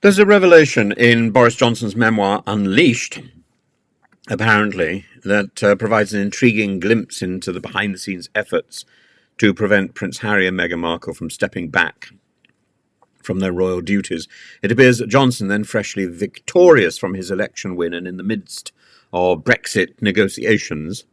There's a revelation in Boris Johnson's memoir, Unleashed, apparently, that provides an intriguing glimpse into the behind-the-scenes efforts to prevent Prince Harry and Meghan Markle from stepping back from their royal duties. It appears that Johnson, then freshly victorious from his election win and in the midst of Brexit negotiations,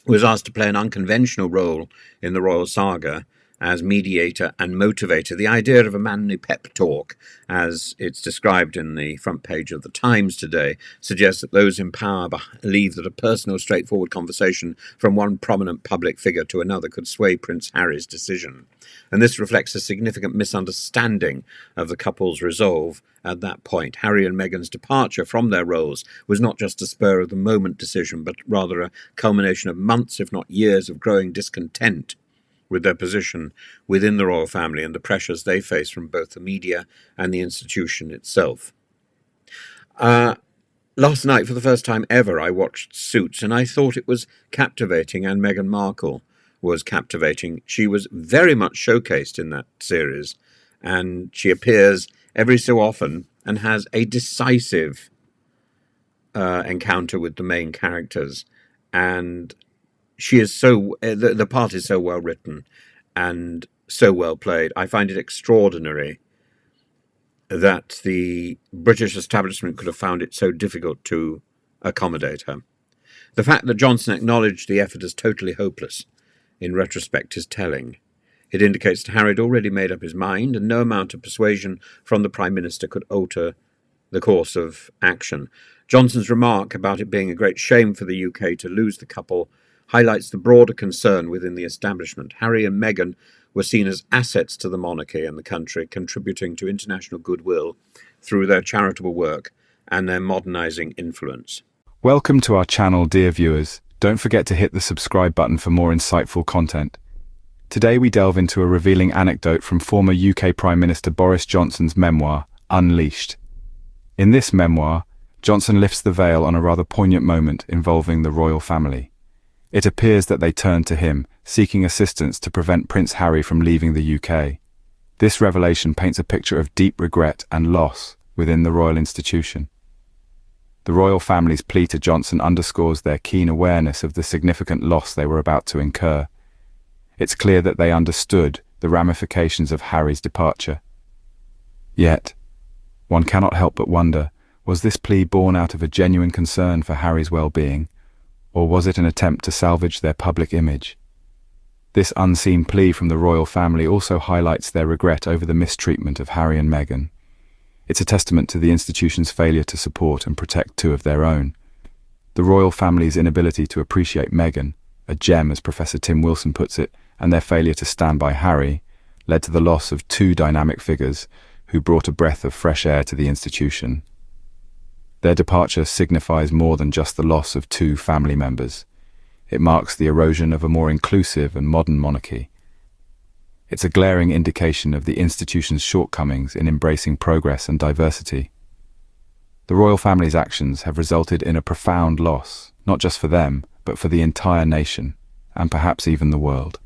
was asked to play an unconventional role in the royal saga as mediator and motivator. The idea of a manly pep talk, as it's described in the front page of the Times today, suggests that those in power believe that a personal, straightforward conversation from one prominent public figure to another could sway Prince Harry's decision. And this reflects a significant misunderstanding of the couple's resolve at that point. Harry and Meghan's departure from their roles was not just a spur-of-the-moment decision, but rather a culmination of months, if not years, of growing discontent with their position within the royal family and the pressures they face from both the media and the institution itself. Last night, for the first time ever, I watched Suits, and I thought it was captivating, and Meghan Markle was captivating. She was very much showcased in that series, and she appears every so often and has a decisive encounter with the main characters, and she is the part is so well written and so well played. I find it extraordinary that the British establishment could have found it so difficult to accommodate her. The fact that Johnson acknowledged the effort as totally hopeless in retrospect is telling. It indicates that Harry had already made up his mind, and no amount of persuasion from the Prime Minister could alter the course of action. Johnson's remark about it being a great shame for the UK to lose the couple highlights the broader concern within the establishment. Harry and Meghan were seen as assets to the monarchy and the country, contributing to international goodwill through their charitable work and their modernising influence. Welcome to our channel, dear viewers. Don't forget to hit the subscribe button for more insightful content. Today we delve into a revealing anecdote from former UK Prime Minister Boris Johnson's memoir, Unleashed. In this memoir, Johnson lifts the veil on a rather poignant moment involving the royal family. It appears that they turned to him, seeking assistance to prevent Prince Harry from leaving the UK. This revelation paints a picture of deep regret and loss within the royal institution. The royal family's plea to Johnson underscores their keen awareness of the significant loss they were about to incur. It's clear that they understood the ramifications of Harry's departure. Yet, one cannot help but wonder, was this plea born out of a genuine concern for Harry's well-being, or was it an attempt to salvage their public image? This unseen plea from the royal family also highlights their regret over the mistreatment of Harry and Meghan. It's a testament to the institution's failure to support and protect two of their own. The royal family's inability to appreciate Meghan, a gem as Professor Tim Wilson puts it, and their failure to stand by Harry, led to the loss of two dynamic figures who brought a breath of fresh air to the institution. Their departure signifies more than just the loss of two family members. It marks the erosion of a more inclusive and modern monarchy. It's a glaring indication of the institution's shortcomings in embracing progress and diversity. The royal family's actions have resulted in a profound loss, not just for them, but for the entire nation, and perhaps even the world.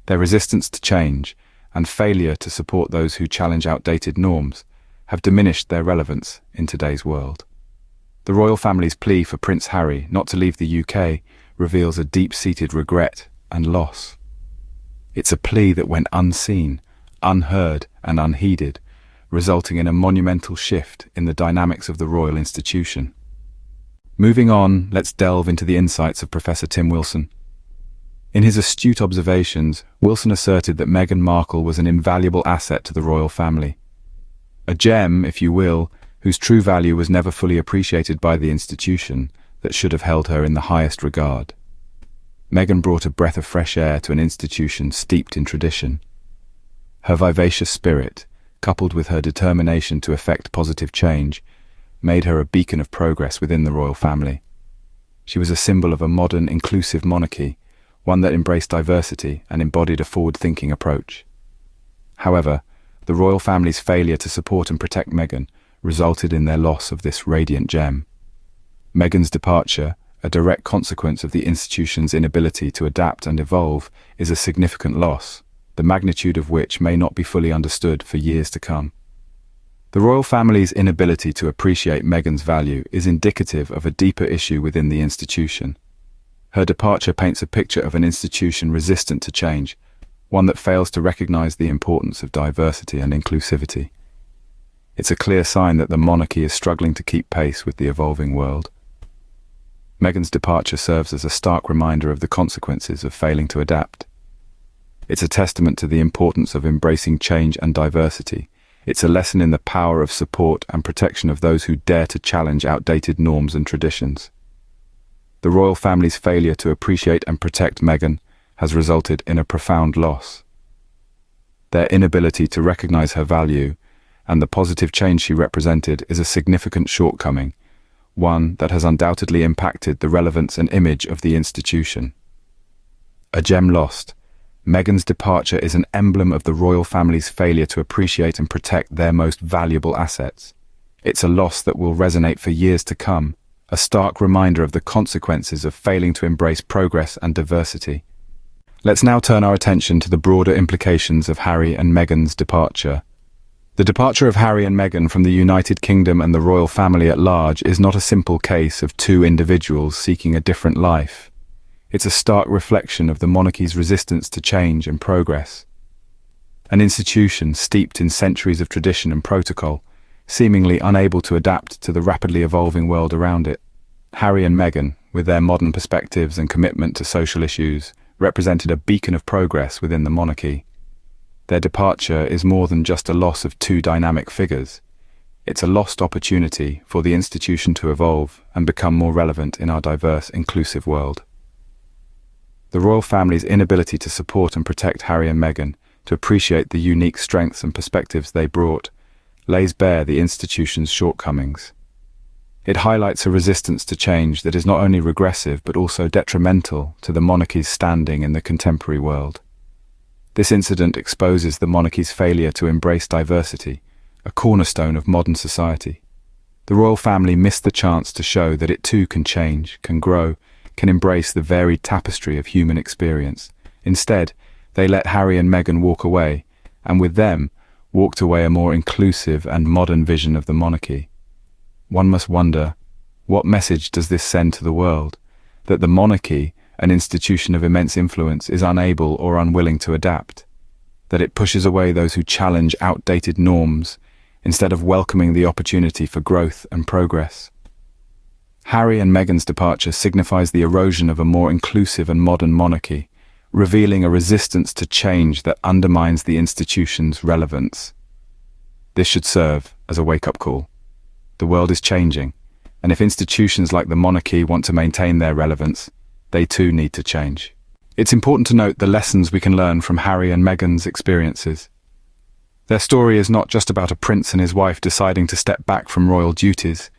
Their resistance to change and failure to support those who challenge outdated norms have diminished their relevance in today's world. The royal family's plea for Prince Harry not to leave the UK reveals a deep-seated regret and loss. It's a plea that went unseen, unheard, and unheeded, resulting in a monumental shift in the dynamics of the royal institution. Moving on, let's delve into the insights of Professor Tim Wilson. In his astute observations, Wilson asserted that Meghan Markle was an invaluable asset to the royal family. A gem, if you will, whose true value was never fully appreciated by the institution that should have held her in the highest regard. Meghan brought a breath of fresh air to an institution steeped in tradition. Her vivacious spirit, coupled with her determination to effect positive change, made her a beacon of progress within the royal family. She was a symbol of a modern, inclusive monarchy, one that embraced diversity and embodied a forward-thinking approach. However, the royal family's failure to support and protect Meghan resulted in their loss of this radiant gem. Meghan's departure, a direct consequence of the institution's inability to adapt and evolve, is a significant loss, the magnitude of which may not be fully understood for years to come. The royal family's inability to appreciate Meghan's value is indicative of a deeper issue within the institution. Her departure paints a picture of an institution resistant to change, one that fails to recognize the importance of diversity and inclusivity. It's a clear sign that the monarchy is struggling to keep pace with the evolving world. Meghan's departure serves as a stark reminder of the consequences of failing to adapt. It's a testament to the importance of embracing change and diversity. It's a lesson in the power of support and protection of those who dare to challenge outdated norms and traditions. The royal family's failure to appreciate and protect Meghan has resulted in a profound loss. Their inability to recognize her value and the positive change she represented is a significant shortcoming, one that has undoubtedly impacted the relevance and image of the institution. A gem lost, Meghan's departure is an emblem of the royal family's failure to appreciate and protect their most valuable assets. It's a loss that will resonate for years to come, a stark reminder of the consequences of failing to embrace progress and diversity. Let's now turn our attention to the broader implications of Harry and Meghan's departure. The departure of Harry and Meghan from the United Kingdom and the royal family at large is not a simple case of two individuals seeking a different life. It's a stark reflection of the monarchy's resistance to change and progress. An institution steeped in centuries of tradition and protocol, seemingly unable to adapt to the rapidly evolving world around it. Harry and Meghan, with their modern perspectives and commitment to social issues, represented a beacon of progress within the monarchy. Their departure is more than just a loss of two dynamic figures. It's a lost opportunity for the institution to evolve and become more relevant in our diverse, inclusive world. The royal family's inability to support and protect Harry and Meghan, to appreciate the unique strengths and perspectives they brought, lays bare the institution's shortcomings. It highlights a resistance to change that is not only regressive but also detrimental to the monarchy's standing in the contemporary world. This incident exposes the monarchy's failure to embrace diversity, a cornerstone of modern society. The royal family missed the chance to show that it too can change, can grow, can embrace the varied tapestry of human experience. Instead, they let Harry and Meghan walk away, and with them, walked away a more inclusive and modern vision of the monarchy. One must wonder, what message does this send to the world? That the monarchy, an institution of immense influence, is unable or unwilling to adapt? That it pushes away those who challenge outdated norms, instead of welcoming the opportunity for growth and progress? Harry and Meghan's departure signifies the erosion of a more inclusive and modern monarchy, revealing a resistance to change that undermines the institution's relevance. This should serve as a wake-up call. The world is changing, and if institutions like the monarchy want to maintain their relevance, they too need to change. It's important to note the lessons we can learn from Harry and Meghan's experiences. Their story is not just about a prince and his wife deciding to step back from royal duties.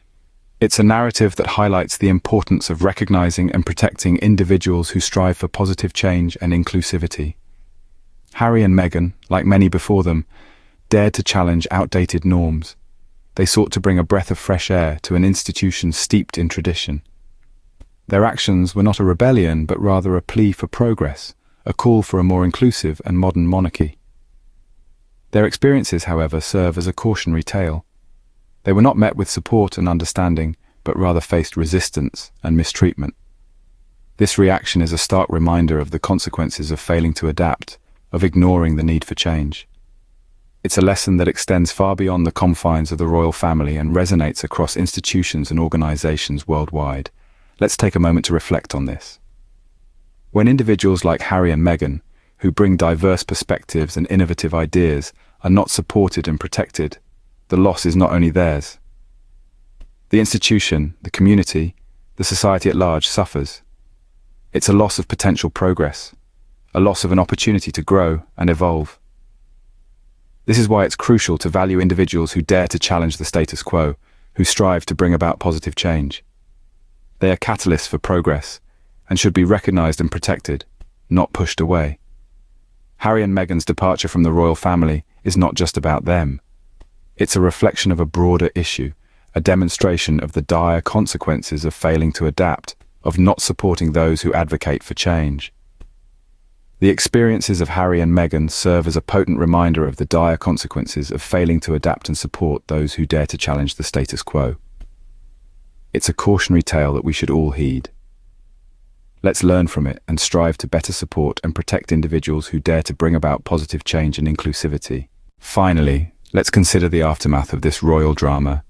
It's a narrative that highlights the importance of recognizing and protecting individuals who strive for positive change and inclusivity. Harry and Meghan, like many before them, dared to challenge outdated norms. They sought to bring a breath of fresh air to an institution steeped in tradition. Their actions were not a rebellion, but rather a plea for progress, a call for a more inclusive and modern monarchy. Their experiences, however, serve as a cautionary tale. They were not met with support and understanding, but rather faced resistance and mistreatment. This reaction is a stark reminder of the consequences of failing to adapt, of ignoring the need for change. It's a lesson that extends far beyond the confines of the royal family and resonates across institutions and organizations worldwide. Let's take a moment to reflect on this. When individuals like Harry and Meghan, who bring diverse perspectives and innovative ideas, are not supported and protected, the loss is not only theirs. The institution, the community, the society at large suffers. It's a loss of potential progress, a loss of an opportunity to grow and evolve. This is why it's crucial to value individuals who dare to challenge the status quo, who strive to bring about positive change. They are catalysts for progress and should be recognized and protected, not pushed away. Harry and Meghan's departure from the royal family is not just about them. It's a reflection of a broader issue, a demonstration of the dire consequences of failing to adapt, of not supporting those who advocate for change. The experiences of Harry and Meghan serve as a potent reminder of the dire consequences of failing to adapt and support those who dare to challenge the status quo. It's a cautionary tale that we should all heed. Let's learn from it and strive to better support and protect individuals who dare to bring about positive change and inclusivity. Finally, let's consider the aftermath of this royal drama.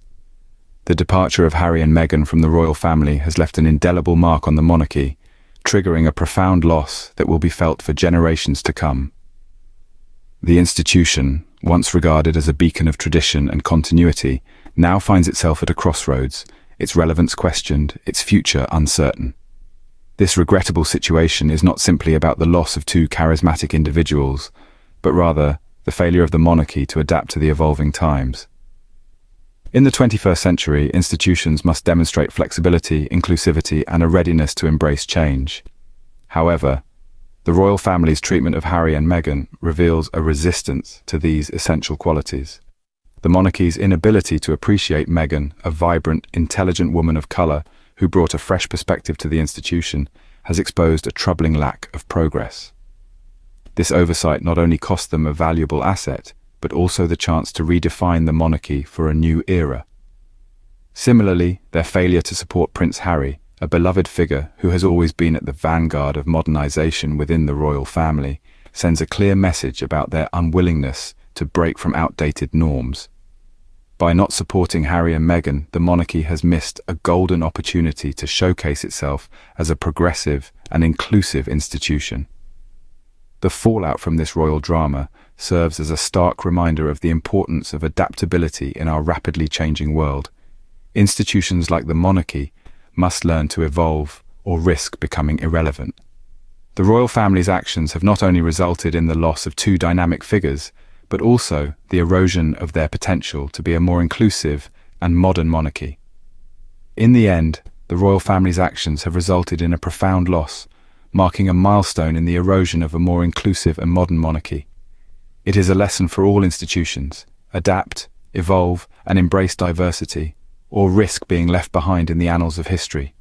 The departure of Harry and Meghan from the royal family has left an indelible mark on the monarchy, triggering a profound loss that will be felt for generations to come. The institution, once regarded as a beacon of tradition and continuity, now finds itself at a crossroads, its relevance questioned, its future uncertain. This regrettable situation is not simply about the loss of two charismatic individuals, but rather the failure of the monarchy to adapt to the evolving times. In the 21st century, institutions must demonstrate flexibility, inclusivity, and a readiness to embrace change. However, the royal family's treatment of Harry and Meghan reveals a resistance to these essential qualities. The monarchy's inability to appreciate Meghan, a vibrant, intelligent woman of colour who brought a fresh perspective to the institution, has exposed a troubling lack of progress. This oversight not only cost them a valuable asset, but also the chance to redefine the monarchy for a new era. Similarly, their failure to support Prince Harry, a beloved figure who has always been at the vanguard of modernization within the royal family, sends a clear message about their unwillingness to break from outdated norms. By not supporting Harry and Meghan, the monarchy has missed a golden opportunity to showcase itself as a progressive and inclusive institution. The fallout from this royal drama serves as a stark reminder of the importance of adaptability in our rapidly changing world. Institutions like the monarchy must learn to evolve or risk becoming irrelevant. The royal family's actions have not only resulted in the loss of two dynamic figures, but also the erosion of their potential to be a more inclusive and modern monarchy. In the end, the royal family's actions have resulted in a profound loss, marking a milestone in the erosion of a more inclusive and modern monarchy. It is a lesson for all institutions: adapt, evolve, and embrace diversity, or risk being left behind in the annals of history.